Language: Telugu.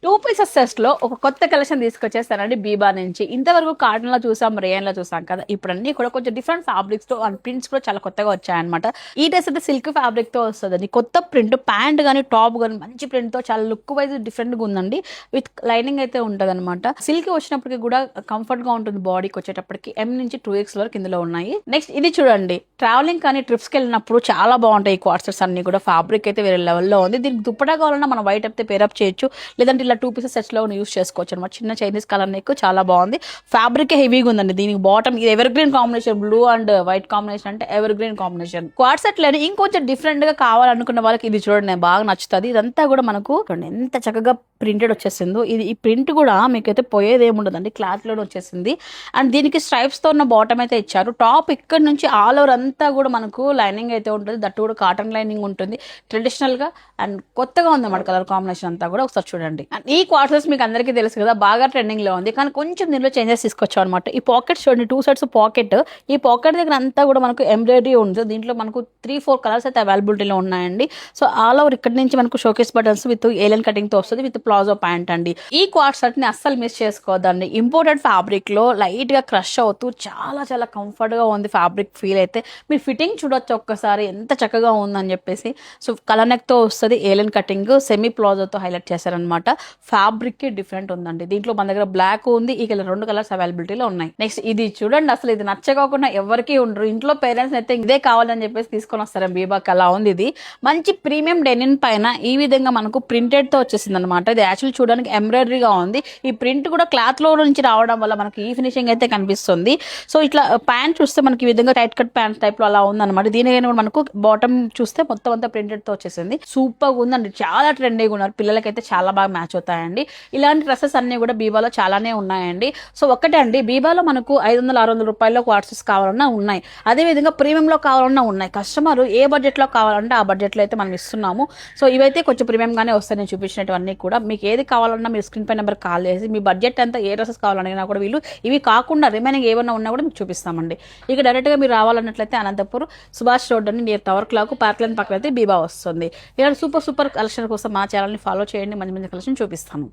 టూ పీసెస్ సెట్స్ లో ఒక కొత్త కలెక్షన్ తీసుకొచ్చేస్తానండి బీబా నుంచి. ఇంతవరకు కాటన్ లో చూసాం, రేయన్ లో చూసాం కదా. ఇప్పుడు అన్ని కూడా కొంచెం డిఫరెంట్ ఫ్యాబ్రిక్స్ తో అండ్ ప్రింట్స్ కూడా చాలా కొత్తగా వచ్చాయన్నమాట. ఈ డ్రెస్ అయితే సిల్క్ ఫ్యాబ్రిక్ తో వస్తుందండి. కొత్త ప్రింట్, ప్యాంట్ కానీ టాప్ కానీ మంచి ప్రింట్ తో చాలా లుక్ వైజ్ డిఫరెంట్ గా ఉందండి. విత్ లైనింగ్ అయితే ఉంటది అనమాట. సిల్క్ వచ్చినప్పటికి కూడా కంఫర్ట్ గా ఉంటుంది బాడీకి. వచ్చేటప్పటికి M నుంచి 2X వరకు ఇందులో ఉన్నాయి. నెక్స్ట్ ఇది చూడండి, ట్రావెలింగ్ కానీ ట్రిప్స్ కి వెళ్ళినప్పుడు చాలా బాగుంటాయి ఈ క్వార్టర్స్ అన్ని కూడా. ఫ్యాబ్రిక్ అయితే వేరే లెవెల్లో ఉంది. దీనికి దుప్పటా కావాలన్నా మనం వైట్ అయితే పేరప్ చేయొచ్చు, లేదంటే ఇలా 2 పీసెస్ సెట్స్ లో యూస్ చేసుకోవచ్చు అనమాట. చిన్న చైనీస్ కలర్ నెక్ చాలా బాగుంది. ఫ్యాబ్రిక్ హెవీగా ఉందండి. దీనికి బాటమ్ ఇది evergreen combination, blue and white combination అంటే evergreen combination. Co-ord set లోనే ఇంకొంచెం డిఫరెంట్ గా కావాలనుకున్న వాళ్ళకి ఇది చూడండి బాగా నచ్చుతుంది. ఇదంతా కూడా మనకు ఎంత చక్కగా ప్రింటెడ్ వచ్చేసిందో. ఇది ఈ ప్రింట్ కూడా మీకైతే పోయేది ఏముండదండి, క్లాత్ లోనే వచ్చేసింది. అండ్ దీనికి స్ట్రైప్స్ తో ఉన్న బాటమ్ అయితే ఇచ్చారు. టాప్ ఇక్కడ నుంచి ఆల్ ఓవర్ అంతా కూడా మనకు లైనింగ్ అయితే ఉంటుంది. దట్టు కూడా కాటన్ లైనింగ్ ఉంటుంది ట్రెడిషనల్ గా. అండ్ కొత్తగా ఉంది అన్నమాట కలర్ కాంబినేషన్ అంతా కూడా. ఒకసారి చూడండి. ఈ క్వార్టర్స్ మీకు అందరికీ తెలుసు కదా, బాగా ట్రెండింగ్ లో ఉంది. కానీ కొంచెం దీనిలో చేంజెస్ తీసుకొచ్చాం అనమాట. ఈ పాకెట్స్ చూడండి, 2 సైడ్స్ పాకెట్. ఈ పాకెట్ దగ్గర అంతా కూడా మనకు ఎంబ్రాయిడరీ ఉంది. దీంట్లో మనకు 3-4 కలర్స్ అయితే అవైలబిలిటీలో ఉన్నాయండి. సో ఆల్ ఓవర్ ఇక్కడ నుంచి మనకు showcase buttons with alien cutting తో వస్తుంది, విత్ ప్లాజో ప్యాంట్ అండి. ఈ క్వార్ట్ సెట్ ని అస్సలు మిస్ చేసుకోవద్దండి. ఇంపోర్టెడ్ ఫ్యాబ్రిక్ లో లైట్ గా క్రష్ అవుతూ చాలా చాలా కంఫర్ట్ గా ఉంది ఫ్యాబ్రిక్ ఫీల్ అయితే. మీరు ఫిట్టింగ్ చూడొచ్చు ఒక్కసారి ఎంత చక్కగా ఉందని చెప్పేసి. సో కలర్ నెక్ తో వస్తుంది, ఏలియన్ కటింగ్, సెమీ ప్లాజోతో హైలైట్ చేశారనమాట. ఫ్యాబ్రిక్ కి డిఫరెంట్ ఉందండి. దీంట్లో మన దగ్గర బ్లాక్ ఉంది, ఈ కలర్ 2 కలర్స్ అవైలబిలిటీలో ఉన్నాయి. నెక్స్ట్ ఇది చూడండి, అసలు ఇది నచ్చకోకుండా ఎవరికి ఉండరు. ఇంట్లో పేరెంట్స్ అయితే ఇదే కావాలని చెప్పేసి తీసుకొని వస్తారు బీబాకి. అలా ఉంది. ఇది మంచి ప్రీమియం డెనిన్ పైన ఈ విధంగా మనకు ప్రింటెడ్ తో వచ్చేసింది అనమాట. ఇది యాక్చువల్లీ చూడడానికి ఎంబ్రాయిడరీగా ఉంది. ఈ ప్రింట్ కూడా క్లాత్ లో నుంచి రావడం వల్ల మనకి ఈ ఫినిషింగ్ అయితే కనిపిస్తుంది. సో ఇట్లా ప్యాంట్ చూస్తే మనకి ఈ విధంగా టైట్ కట్ ప్యాంట్ టైప్ లో అలా ఉంది అనమాట. దీనికైనా కూడా మనకు బాటమ్ చూస్తే మొత్తం అంతా ప్రింటెడ్ తో వచ్చేసింది. సూపర్ గా ఉందండి, చాలా ట్రెండీగా ఉన్నారు. పిల్లలకైతే చాలా బాగా మ్యాచ్ అవుతాయండి. ఇలాంటి డ్రెస్సెస్ అన్ని కూడా బీబాలో చాలానే ఉన్నాయండి. సో ఒకటే అండి, బీబాలో మనకు 500-600 రూపాయల్లో క్వార్టర్స్ కావాలన్నా ఉన్నాయి. అదే విధంగా ప్రీమియం లో కావాలన్నా ఉన్నాయి. కస్టమర్ ఏ బడ్జెట్ లో కావాలంటే ఆ బడ్జెట్ లో అయితే మనం ఇస్తున్నాము. సో ఇవైతే కొంచెం ప్రీమియం గానే వస్తాయి. నేను చూపించినటువన్నీ కూడా మీకు ఏది కావాలన్నా మీరు స్క్రీన్ పై నెంబర్ కాల్ చేసి మీ బడ్జెట్ అంతా ఏ డ్రెస్సెస్ కావాలన్నా కూడా వీళ్ళు ఇవి కాకుండా రిమైనింగ్ ఏమన్నా ఉన్నా కూడా మీకు చూపిస్తామండి. ఇక డైరెక్ట్ గా మీరు రావాలన్నట్లయితే అనంతపూర్ సుభాష్ రోడ్ అని near tower clock park line పక్కన అయితే బీబా వస్తుంది. ఇలాంటి సూపర్ కలెక్షన్ కోసం మా ఛానల్ని ఫాలో చేయండి. మంచి మంచి కలెక్షన్ చూపిస్తాను.